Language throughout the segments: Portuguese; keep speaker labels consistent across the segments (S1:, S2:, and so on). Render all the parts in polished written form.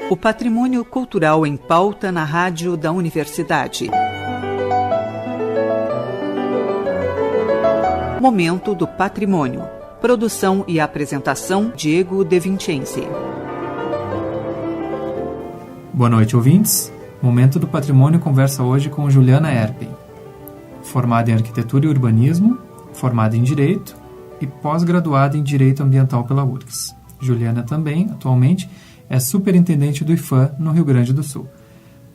S1: O patrimônio cultural em pauta na rádio da Universidade. Momento do Patrimônio. Produção e apresentação, Diego De Vincenzi.
S2: Boa noite, ouvintes. Momento do Patrimônio conversa hoje com Juliana Erpen, formada em Arquitetura e Urbanismo, formada em Direito e pós-graduada em Direito Ambiental pela URGS. Juliana também, atualmente, é superintendente do IPHAN no Rio Grande do Sul.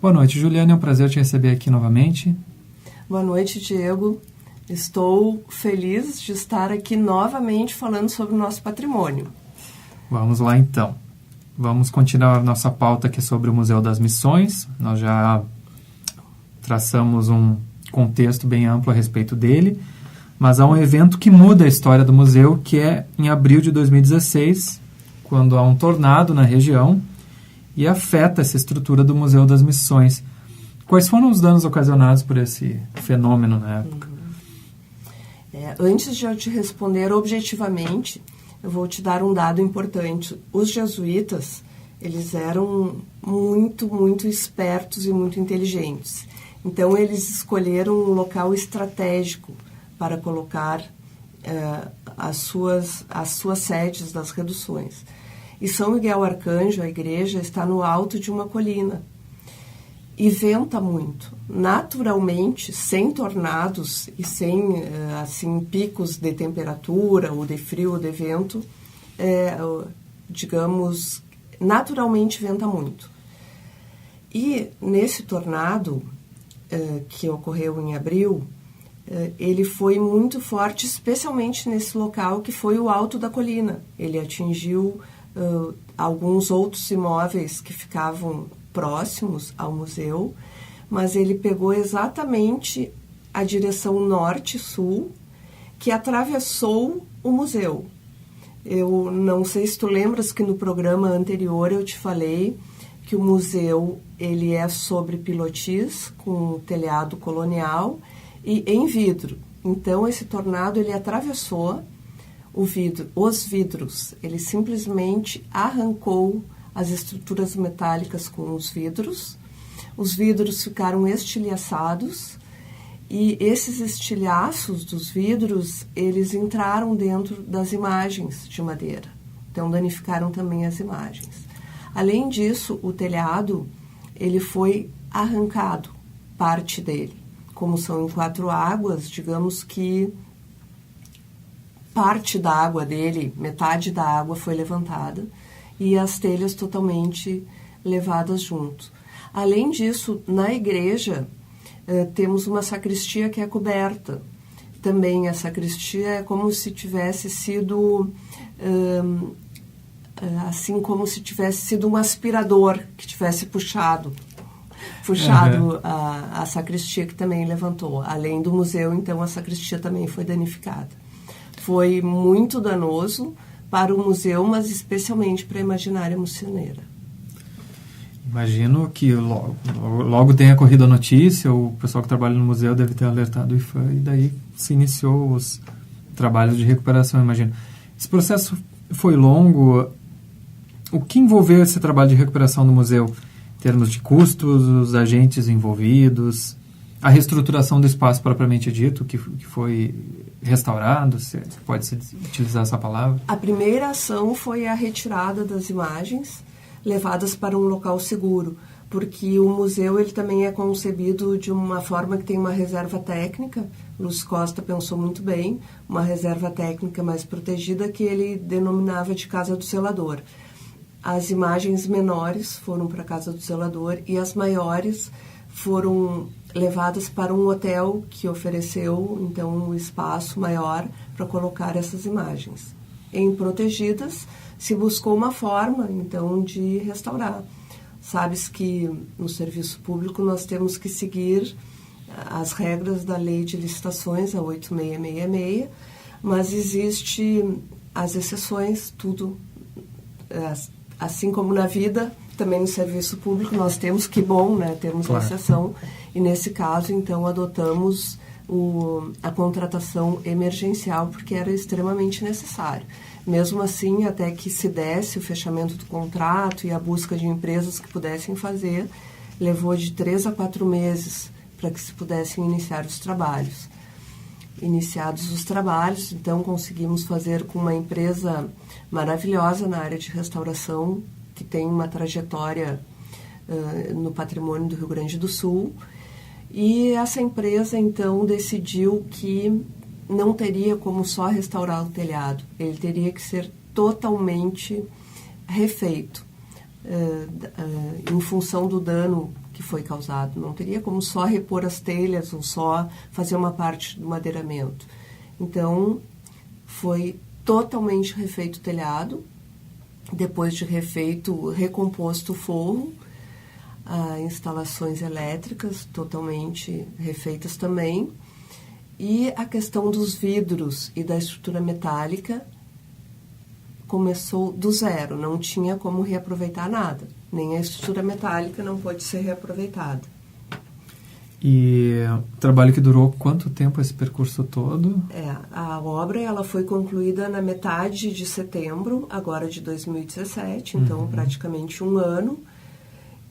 S2: Boa noite, Juliana. É um prazer te receber aqui novamente.
S3: Boa noite, Diego. Estou feliz de estar aqui novamente falando sobre o nosso patrimônio.
S2: Vamos lá, então. Vamos continuar a nossa pauta aqui sobre o Museu das Missões. Nós já traçamos um contexto bem amplo a respeito dele, mas há um evento que muda a história do museu, que é em abril de 2016, quando há um tornado na região e afeta essa estrutura do Museu das Missões. Quais foram os danos ocasionados por esse fenômeno na época?
S3: Antes de eu te responder objetivamente, eu vou te dar um dado importante. Os jesuítas, eles eram muito espertos e muito inteligentes. Então, eles escolheram um local estratégico para colocar as suas sedes das reduções. E São Miguel Arcanjo, a igreja, está no alto de uma colina e venta muito. Naturalmente, sem tornados e sem picos de temperatura ou de frio ou de vento, digamos, naturalmente venta muito. E nesse tornado que ocorreu em abril, ele foi muito forte, especialmente nesse local que foi o alto da colina. Ele atingiu alguns outros imóveis que ficavam próximos ao museu, mas ele pegou exatamente a direção norte-sul, que atravessou o museu. Eu não sei se tu lembras que no programa anterior eu te falei que o museu ele é sobre pilotis, com telhado colonial e em vidro. Então, esse tornado ele atravessou os vidros. Ele simplesmente arrancou as estruturas metálicas com os vidros. Os vidros ficaram estilhaçados e esses estilhaços dos vidros, eles entraram dentro das imagens de madeira. Então, danificaram também as imagens. Além disso, o telhado, ele foi arrancado, parte dele. Como são em 4 águas, digamos que parte da água dele, metade da água foi levantada e as telhas totalmente levadas junto. Além disso, na igreja, temos uma sacristia que é coberta. Também a sacristia é como se tivesse sido, assim como se tivesse sido um aspirador que tivesse puxado a sacristia, que também levantou. Além do museu, então, a sacristia também foi danificada. Foi muito danoso para o museu, mas especialmente para a Imaginária Missioneira.
S2: Imagino que logo tenha corrido a notícia, o pessoal que trabalha no museu deve ter alertado o IPHAN e daí se iniciou os trabalhos de recuperação, imagino. Esse processo foi longo. O que envolveu esse trabalho de recuperação do museu? Em termos de custos, os agentes envolvidos, a reestruturação do espaço propriamente dito, que foi restaurado, se pode-se utilizar essa palavra?
S3: A primeira ação foi a retirada das imagens, levadas para um local seguro, porque o museu ele também é concebido de uma forma que tem uma reserva técnica. Luz Costa pensou muito bem, uma reserva técnica mais protegida que ele denominava de Casa do Zelador. As imagens menores foram para a Casa do Zelador e as maiores foram levadas para um hotel que ofereceu, então, um espaço maior para colocar essas imagens. Em protegidas, se buscou uma forma, então, de restaurar. Sabes que no serviço público nós temos que seguir as regras da Lei de Licitações, a 8666, mas existe as exceções, tudo, assim como na vida, também no serviço público nós temos, que bom, né, termos a exceção, e nesse caso, então, adotamos a contratação emergencial, porque era extremamente necessário. Mesmo assim, até que se desse o fechamento do contrato e a busca de empresas que pudessem fazer, levou de 3 a 4 meses para que se pudessem iniciar os trabalhos. Iniciados os trabalhos, então conseguimos fazer com uma empresa maravilhosa na área de restauração, que tem uma trajetória no patrimônio do Rio Grande do Sul. E essa empresa, então, decidiu que não teria como só restaurar o telhado, ele teria que ser totalmente refeito, em função do dano que foi causado. Não teria como só repor as telhas ou só fazer uma parte do madeiramento. Então, foi totalmente refeito o telhado, depois de refeito, recomposto o forro, instalações elétricas totalmente refeitas também, e a questão dos vidros e da estrutura metálica começou do zero, não tinha como reaproveitar nada, nem a estrutura metálica não pode ser reaproveitada.
S2: E o trabalho que durou quanto tempo esse percurso todo?
S3: A obra ela foi concluída na metade de setembro, agora de 2017, então praticamente um ano,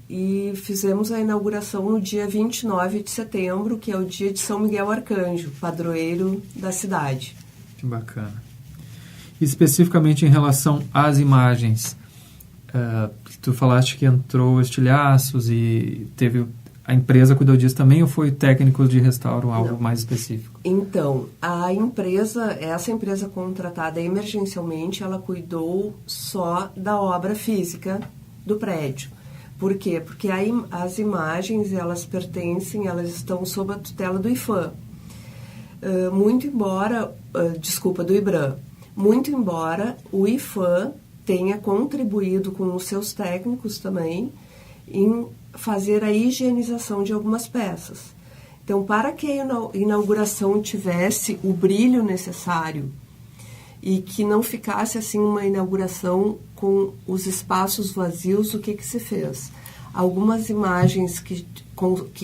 S3: e fizemos a inauguração no dia 29 de setembro, que é o dia de São Miguel Arcanjo, padroeiro da cidade.
S2: Que bacana. Especificamente em relação às imagens, tu falaste que entrou estilhaços e teve... A empresa cuidou disso também ou foi técnico de restauro, algo mais específico?
S3: Então, essa empresa contratada emergencialmente, ela cuidou só da obra física do prédio. Por quê? Porque as imagens, elas estão sob a tutela do IFAM. Do IBRAM. Muito embora o IFAM tenha contribuído com os seus técnicos também em fazer a higienização de algumas peças. Então, para que a inauguração tivesse o brilho necessário e que não ficasse assim uma inauguração com os espaços vazios, o que se fez? Algumas imagens que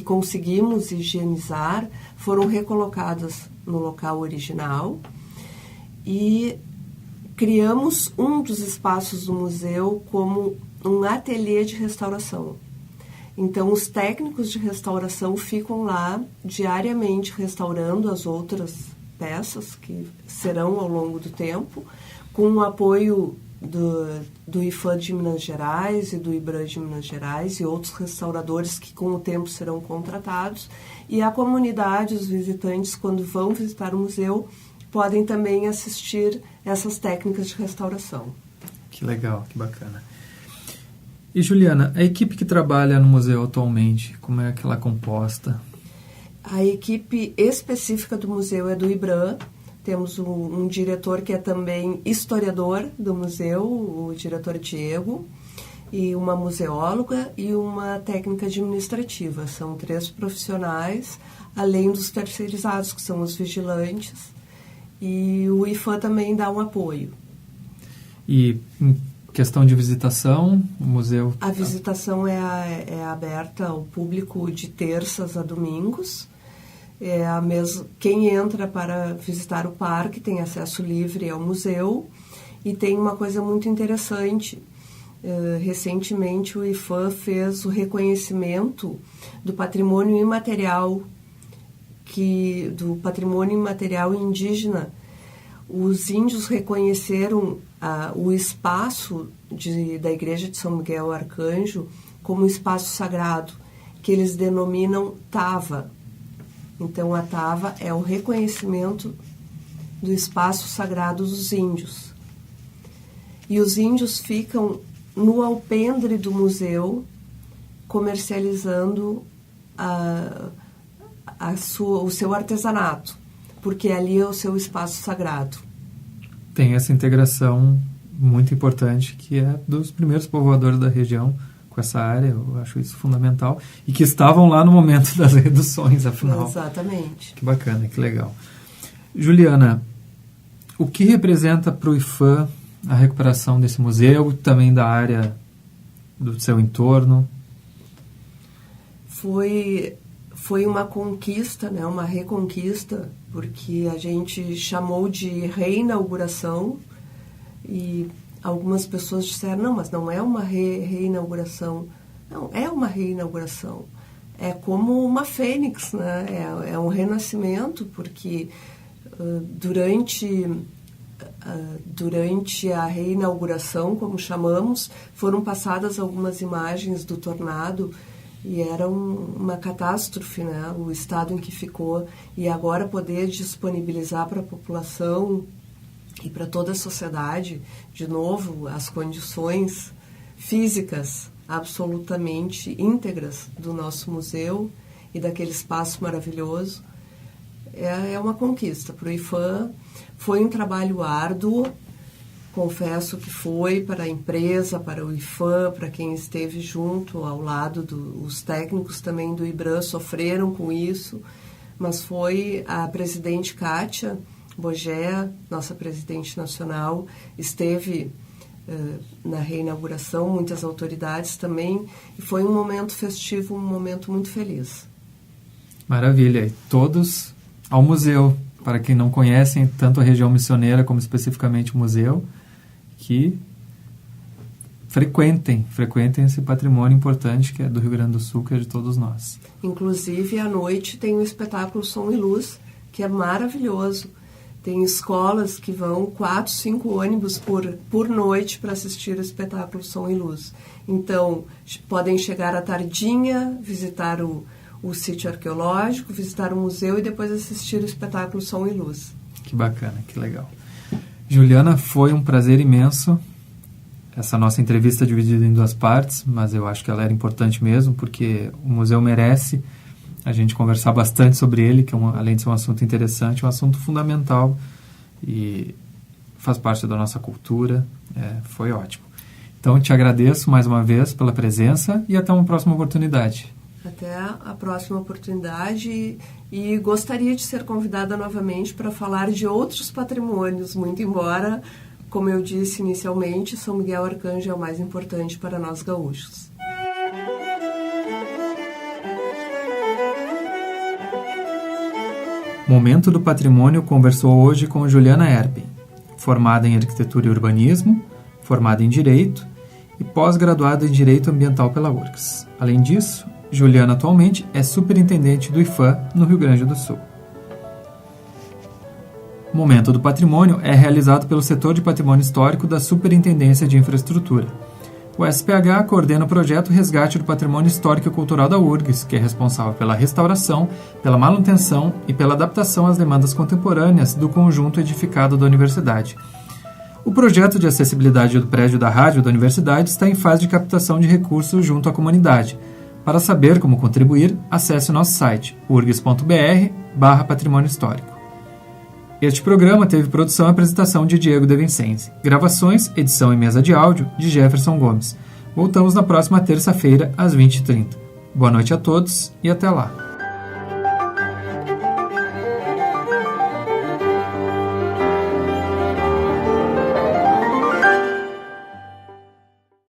S3: conseguimos higienizar foram recolocadas no local original e criamos um dos espaços do museu como um ateliê de restauração. Então, os técnicos de restauração ficam lá diariamente restaurando as outras peças que serão ao longo do tempo, com o apoio do IFAM de Minas Gerais e do IBRAM de Minas Gerais e outros restauradores que com o tempo serão contratados. E a comunidade, os visitantes, quando vão visitar o museu, podem também assistir essas técnicas de restauração.
S2: Que legal, que bacana. E Juliana, a equipe que trabalha no museu atualmente, como é que ela é composta?
S3: A equipe específica do museu é do IBRAM. Temos um diretor que é também historiador do museu, o diretor Diego, e uma museóloga e uma técnica administrativa. São 3 profissionais, além dos terceirizados, que são os vigilantes, e o IFAM também dá um apoio.
S2: E questão de visitação, o museu...
S3: A visitação é aberta ao público de terças a domingos. Quem entra para visitar o parque tem acesso livre ao museu. E tem uma coisa muito interessante. Recentemente o IFAM fez o reconhecimento do patrimônio imaterial, do patrimônio imaterial indígena. Os índios reconheceram o espaço da Igreja de São Miguel Arcanjo como espaço sagrado, que eles denominam Tava. Então, a Tava é o reconhecimento do espaço sagrado dos índios. E os índios ficam no alpendre do museu, comercializando o seu artesanato, porque ali é o seu espaço sagrado.
S2: Tem essa integração muito importante, que é dos primeiros povoadores da região com essa área, eu acho isso fundamental, e que estavam lá no momento das reduções, afinal.
S3: Exatamente.
S2: Que bacana, que legal. Juliana, o que representa para o IFAM a recuperação desse museu, também da área do seu entorno?
S3: Foi foi uma conquista, né, uma reconquista, porque a gente chamou de reinauguração e algumas pessoas disseram, não, mas não é uma reinauguração. Não, é uma reinauguração. É como uma fênix, né? É um renascimento, porque durante a reinauguração, como chamamos, foram passadas algumas imagens do tornado e era uma catástrofe, né? O estado em que ficou. E agora poder disponibilizar para a população e para toda a sociedade, de novo, as condições físicas absolutamente íntegras do nosso museu e daquele espaço maravilhoso, é uma conquista. Para o IPHAN foi um trabalho árduo, confesso que foi para a empresa, para o IPHAN, para quem esteve junto, ao lado os técnicos também do IBRAM sofreram com isso, mas foi a presidente Kátia Bogé, nossa presidente nacional, esteve na reinauguração, muitas autoridades também, e foi um momento festivo, um momento muito feliz.
S2: Maravilha. E todos ao museu, para quem não conhecem tanto a região missioneira como especificamente o museu, que frequentem esse patrimônio importante que é do Rio Grande do Sul, que é de todos nós.
S3: Inclusive, à noite tem o espetáculo Som e Luz, que é maravilhoso. Tem escolas que vão 4, 5 ônibus por noite para assistir o espetáculo Som e Luz. Então, podem chegar à tardinha, visitar o sítio arqueológico, visitar o museu e depois assistir o espetáculo Som e Luz.
S2: Que bacana, que legal. Juliana, foi um prazer imenso. Essa nossa entrevista é dividida em 2 partes, mas eu acho que ela era importante mesmo, porque o museu merece a gente conversar bastante sobre ele, que além de ser um assunto interessante, é um assunto fundamental e faz parte da nossa cultura. Foi ótimo. Então, te agradeço mais uma vez pela presença e até uma próxima oportunidade.
S3: Até a próxima oportunidade e gostaria de ser convidada novamente para falar de outros patrimônios, muito embora, como eu disse inicialmente, São Miguel Arcanjo é o mais importante para nós gaúchos.
S2: Momento do Patrimônio conversou hoje com Juliana Erben, formada em Arquitetura e Urbanismo, formada em Direito e pós-graduada em Direito Ambiental pela URGS. Além disso, Juliana atualmente é superintendente do IPHAN no Rio Grande do Sul. O Momento do Patrimônio é realizado pelo Setor de Patrimônio Histórico da Superintendência de Infraestrutura. O SPH coordena o projeto Resgate do Patrimônio Histórico e Cultural da URGS, que é responsável pela restauração, pela manutenção e pela adaptação às demandas contemporâneas do conjunto edificado da universidade. O projeto de acessibilidade do prédio da rádio da universidade está em fase de captação de recursos junto à comunidade. Para saber como contribuir, acesse o nosso site urgs.br/patrimônio histórico. Este programa teve produção e apresentação de Diego De Vincenzi. Gravações, edição e mesa de áudio de Jefferson Gomes. Voltamos na próxima terça-feira, às 20h30. Boa noite a todos e até lá.